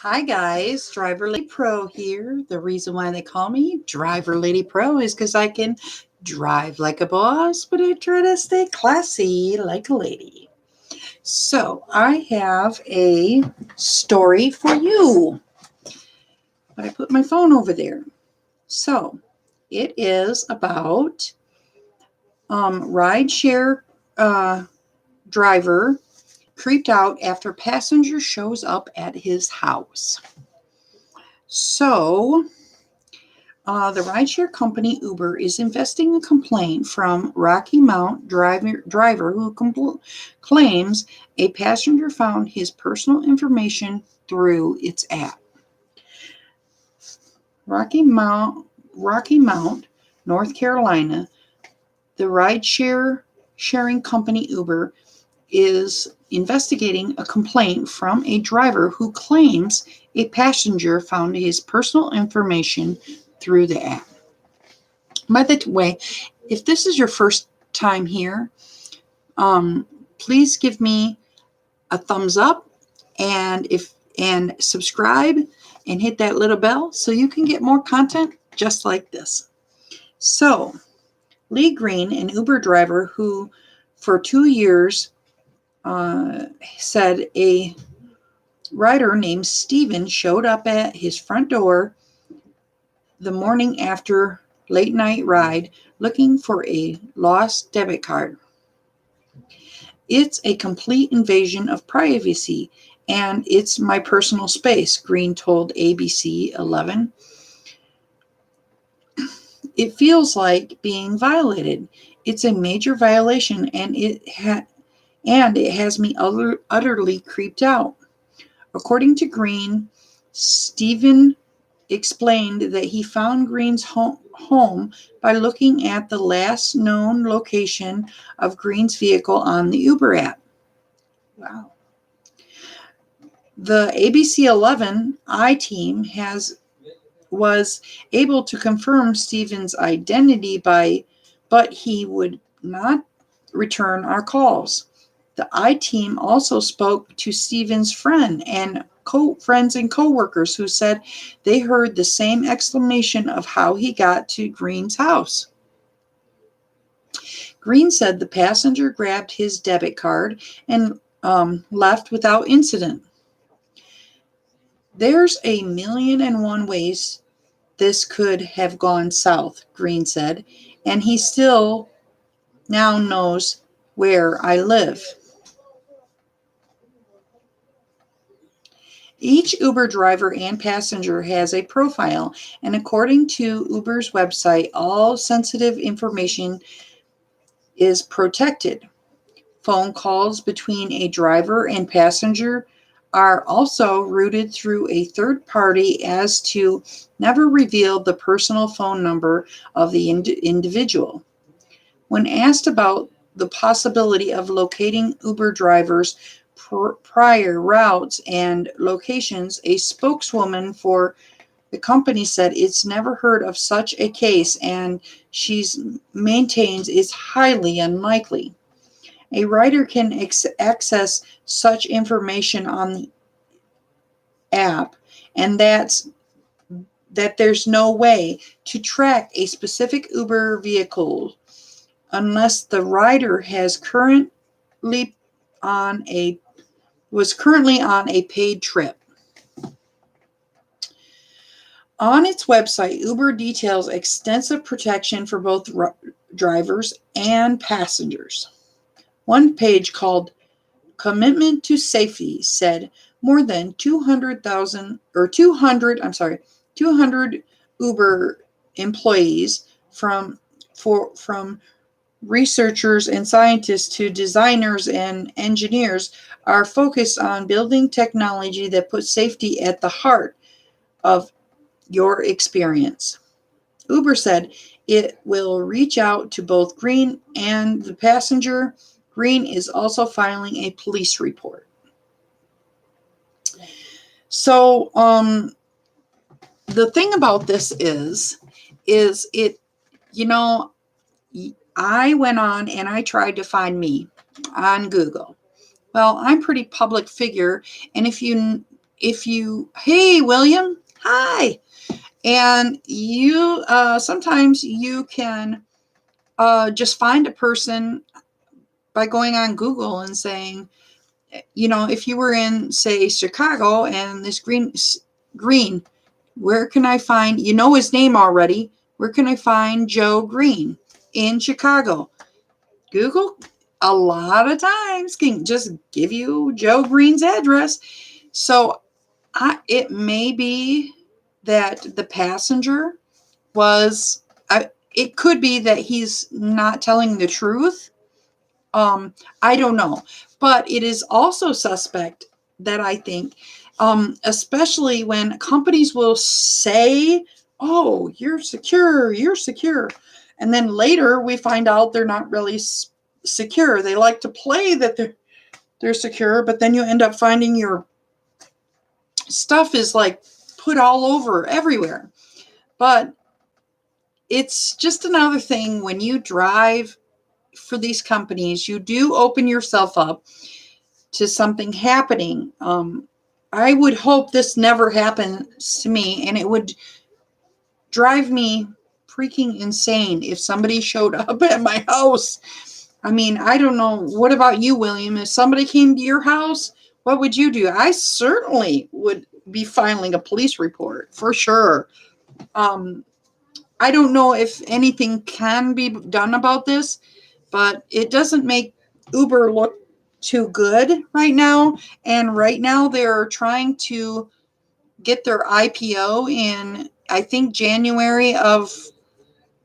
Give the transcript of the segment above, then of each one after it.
Hi guys, Driver Lady Pro here. The reason why they call me Driver Lady Pro is because I can drive like a boss, but I try to stay classy like a lady. So I have a story for you. But I put my phone over there. So it is about rideshare driver creeped out after passenger shows up at his house. So the rideshare company Uber is investigating a complaint from Rocky Mount driver who claims a passenger found his personal information through its app. Rocky Mount, North Carolina, the rideshare sharing company Uber is investigating a complaint from a driver who claims a passenger found his personal information through the app. By the way, if this is your first time here, please give me a thumbs up and subscribe and hit that little bell so you can get more content just like this. So, Lee Green, an Uber driver who for 2 years said a rider named Steven showed up at his front door the morning after late night ride looking for a lost debit card. It's a complete invasion of privacy, and it's my personal space, Green told ABC 11. It feels like being violated. It's a major violation, and it has me utterly creeped out. According to Green, Stephen explained that he found Green's home by looking at the last known location of Green's vehicle on the Uber app. Wow. The ABC 11 I-team was able to confirm Stephen's identity but he would not return our calls. The I-team also spoke to Stephen's friends and coworkers who said they heard the same explanation of how he got to Green's house. Green said the passenger grabbed his debit card and left without incident. There's a million and one ways this could have gone south, Green said, and he still now knows where I live. Each Uber driver and passenger has a profile, and according to Uber's website, all sensitive information is protected. Phone calls between a driver and passenger are also routed through a third party as to never reveal the personal phone number of the individual. When asked about the possibility of locating Uber drivers' prior routes and locations, a spokeswoman for the company said it's never heard of such a case and she maintains it's highly unlikely. A rider can access such information on the app, and that there's no way to track a specific Uber vehicle unless the rider was currently on a paid trip. On its website, Uber details extensive protection for both drivers and passengers. One page called Commitment to Safety said more than 200 Uber employees from researchers and scientists to designers and engineers are focused on building technology that puts safety at the heart of your experience. Uber said it will reach out to both Green and the passenger. Green is also filing a police report. So, the thing about this is it, I went on and I tried to find me on Google. Well, I'm a pretty public figure, and if you hey, William, hi. And you, sometimes you can just find a person by going on Google and saying, if you were in, say, Chicago and this Green, where can I find, his name already, where can I find Joe Green in Chicago? Google a lot of times can just give you Joe Green's address. So it may be that the passenger it could be that he's not telling the truth. I don't know. But it is also suspect that I think, especially when companies will say, oh, you're secure. And then later we find out they're not really secure. They like to play that they're secure, but then you end up finding your stuff is like put all over everywhere. But it's just another thing when you drive for these companies, you do open yourself up to something happening. I would hope this never happens to me, and it would drive me freaking insane if somebody showed up at my house. I mean, I don't know. What about you, William? If somebody came to your house, what would you do? I certainly would be filing a police report for sure. I don't know if anything can be done about this, but it doesn't make Uber look too good right now. And right now they're trying to get their IPO in, I think, January of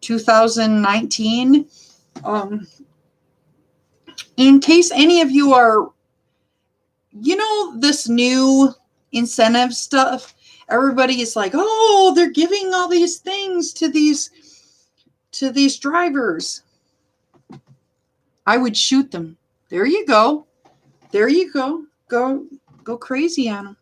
2019. In case any of you are, this new incentive stuff, everybody is like, oh, they're giving all these things to these drivers. I would shoot them. There you go. Go crazy on them.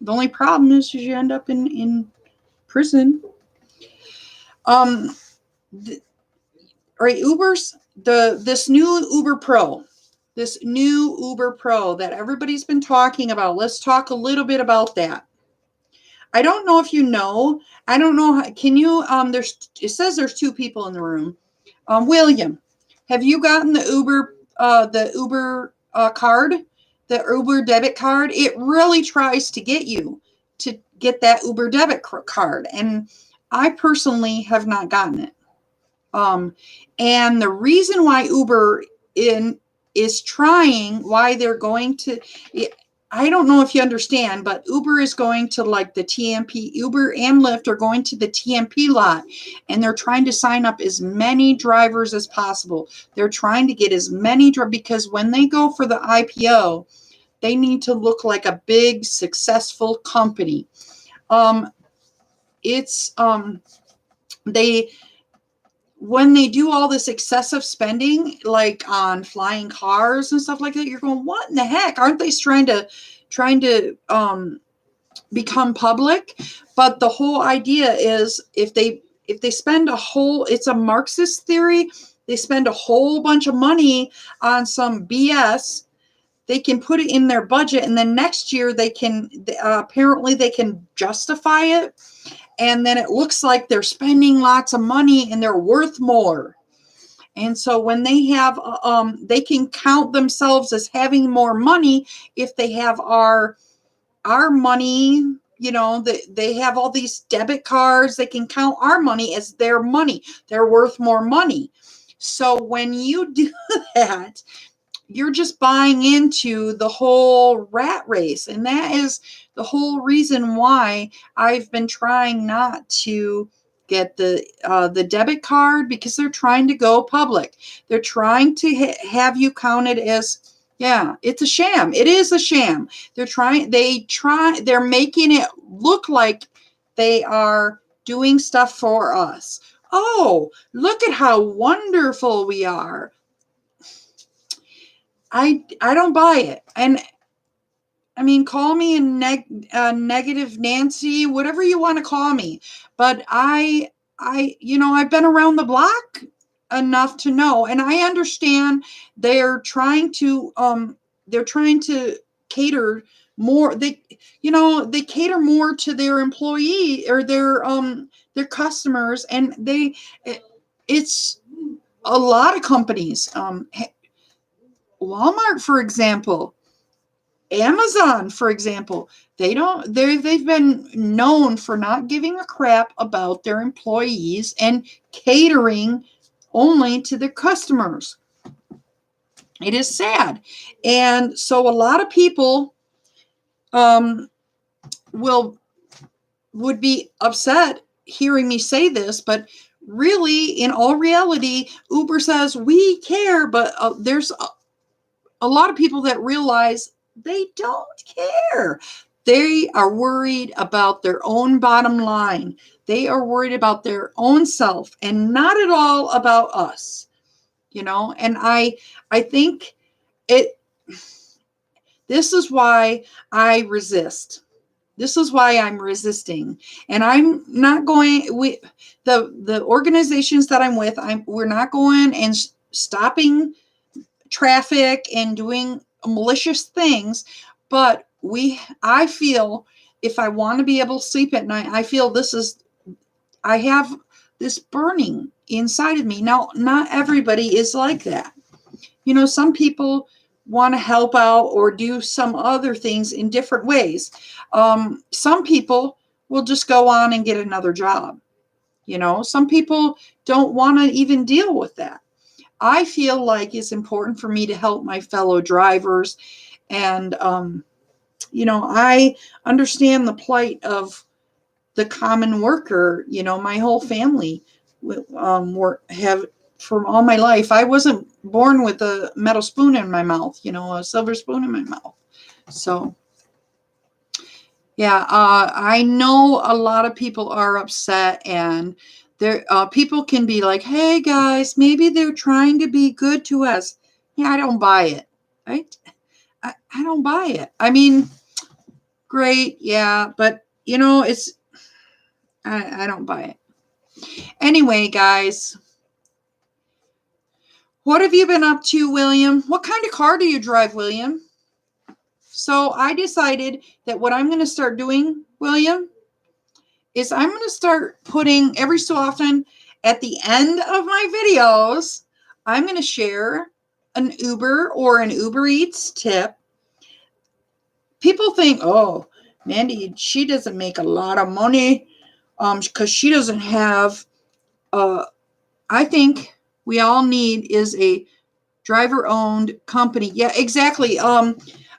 The only problem is you end up in prison. Right, Uber's this new Uber Pro that everybody's been talking about. Let's talk a little bit about that. I don't know if you know. I don't know. Can you? It says there's two people in the room. William, have you gotten the Uber card, the Uber debit card? It really tries to get you to get that Uber debit card, and I personally have not gotten it. And the reason why Uber is trying, why they're going to, I don't know if you understand, but Uber is going to like the TMP, Uber and Lyft are going to the TMP lot, and they're trying to sign up as many drivers as possible. They're trying to get as many because when they go for the IPO, they need to look like a big, successful company. When they do all this excessive spending, like on flying cars and stuff like that, you're going, what in the heck? Aren't they trying to become public? But the whole idea is if they spend it's a Marxist theory, they spend a whole bunch of money on some BS, they can put it in their budget, and then next year they can apparently they can justify it. And then it looks like they're spending lots of money and they're worth more. And so when they have, they can count themselves as having more money if they have our money. They have all these debit cards. They can count our money as their money. They're worth more money. So when you do that, you're just buying into the whole rat race. And that is the whole reason why I've been trying not to get the debit card, because they're trying to go public. They're trying to have you counted as, yeah, it's a sham. It is a sham. They're making it look like they are doing stuff for us. Oh, look at how wonderful we are. I don't buy it. And I mean, call me a negative Nancy, whatever you want to call me. But I've been around the block enough to know, and I understand they're trying to cater more, they cater more to their employee or their customers, and it's a lot of companies, Walmart, for example, Amazon, for example, they've been known for not giving a crap about their employees and catering only to their customers. It is sad. And so a lot of people would be upset hearing me say this, but really, in all reality, Uber says we care, but there's a lot of people that realize they don't care. They are worried about their own bottom line. They are worried about their own self and not at all about us, and I think this is why I resist. This is why I'm resisting. And I'm not going, the organizations that I'm with, we're not going and stopping traffic and doing malicious things, but I feel if I want to be able to sleep at night, I have this burning inside of me. Now, not everybody is like that. Some people want to help out or do some other things in different ways. Some people will just go on and get another job. Some people don't want to even deal with that. I feel like it's important for me to help my fellow drivers. And, I understand the plight of the common worker. My whole family have from all my life. I wasn't born with a metal spoon in my mouth, a silver spoon in my mouth. So, yeah, I know a lot of people are upset, and people can be like, hey guys, maybe they're trying to be good to us. Yeah, I don't buy it. Right? I don't buy it. I mean, great. Yeah. But I don't buy it. Anyway, guys, what have you been up to, William? What kind of car do you drive, William? So I decided that what I'm going to start doing, William, is I'm going to start putting every so often at the end of my videos, I'm going to share an Uber or an Uber Eats tip. People think, oh, Mandy, she doesn't make a lot of money because she doesn't have, I think we all need is a driver-owned company. Yeah, exactly.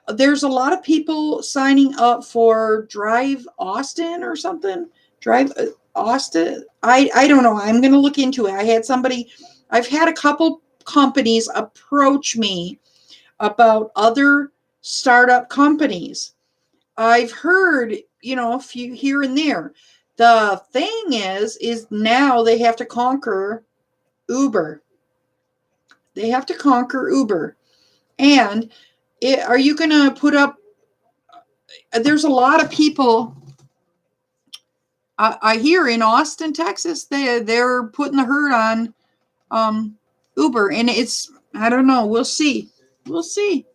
There's a lot of people signing up for Drive Austin or something. Drive Austin. I don't know. I'm going to look into it. I've had a couple companies approach me about other startup companies. I've heard, a few here and there. The thing is now they have to conquer Uber. They have to conquer Uber. And are you going to put up, there's a lot of people, I hear in Austin, Texas, they're putting the hurt on Uber. And I don't know, we'll see. We'll see.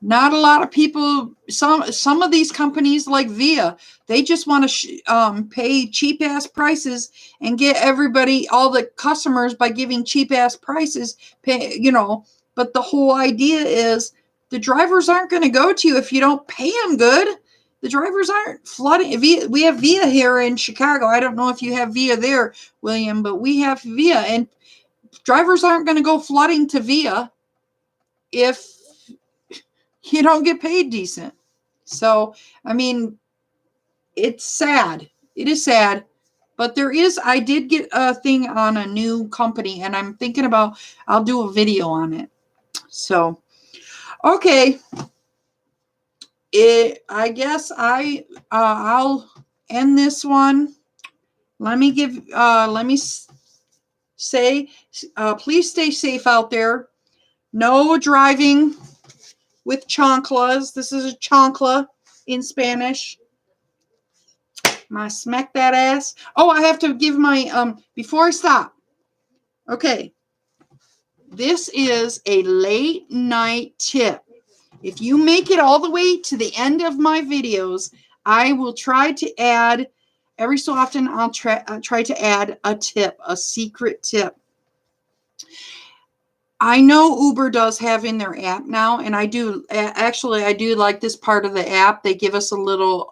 Not a lot of people, some of these companies like Via, they just want to pay cheap ass prices and get everybody, all the customers, by giving cheap ass prices, but the whole idea is the drivers aren't going to go to you if you don't pay them good. The drivers aren't flooding. We have Via here in Chicago. I don't know if you have Via there, William, but we have Via, and drivers aren't going to go flooding to Via if you don't get paid decent. So, I mean, it's sad. It is sad. But I did get a thing on a new company, and I'm thinking about, I'll do a video on it. So, okay. I guess I'll end this one. Let me say, please stay safe out there. No driving with chanclas. This is a chancla in Spanish. I smack that ass. Oh, I have to give my, before I stop. Okay. This is a late night tip If you make it all the way to the end of my videos, I will try to add, every so often, I'll try to add a tip, a secret tip. I know Uber does have in their app now, and I do like this part of the app. They give us a little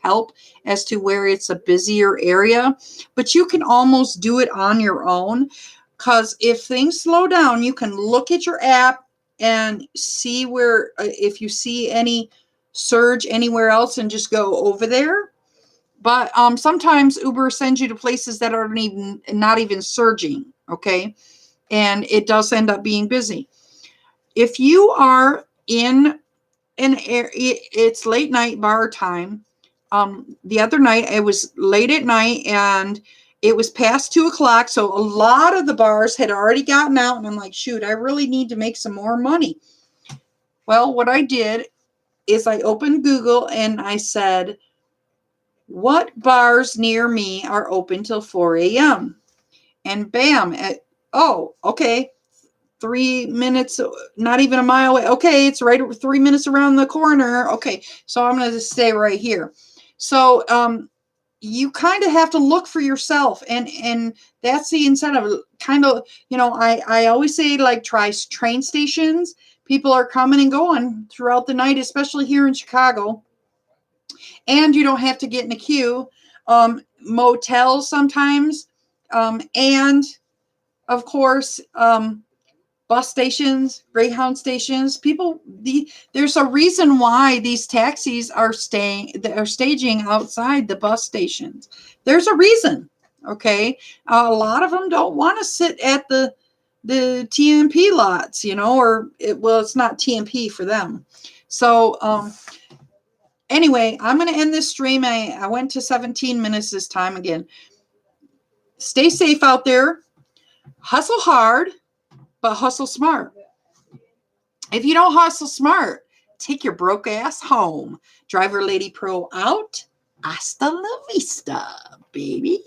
help as to where it's a busier area, but you can almost do it on your own, because if things slow down, you can look at your app and see where, if you see any surge anywhere else, and just go over there. But sometimes Uber sends you to places that are not even surging, okay? And it does end up being busy. If you are in an area, it's late night bar time. The other night, it was late at night, and it was past 2:00. So a lot of the bars had already gotten out, and I'm like, shoot, I really need to make some more money. Well, what I did is I opened Google and I said, what bars near me are open till 4 a.m.? And bam, oh, okay. 3 minutes, not even a mile away. Okay, it's right 3 minutes around the corner. Okay, so I'm going to stay right here. So you kind of have to look for yourself, and that's the incentive. Kind of, I always say, like, try train stations. People are coming and going throughout the night, especially here in Chicago, and you don't have to get in a queue. Motels sometimes, and of course, bus stations, Greyhound stations. There's a reason why these taxis are staging outside the bus stations. There's a reason. Okay, a lot of them don't want to sit at the TMP lots, it's not TMP for them. So anyway, I'm going to end this stream. I went to 17 minutes this time again. Stay safe out there. Hustle hard, but hustle smart. If you don't hustle smart, take your broke ass home. DriverLadyPro out. Hasta la vista, baby.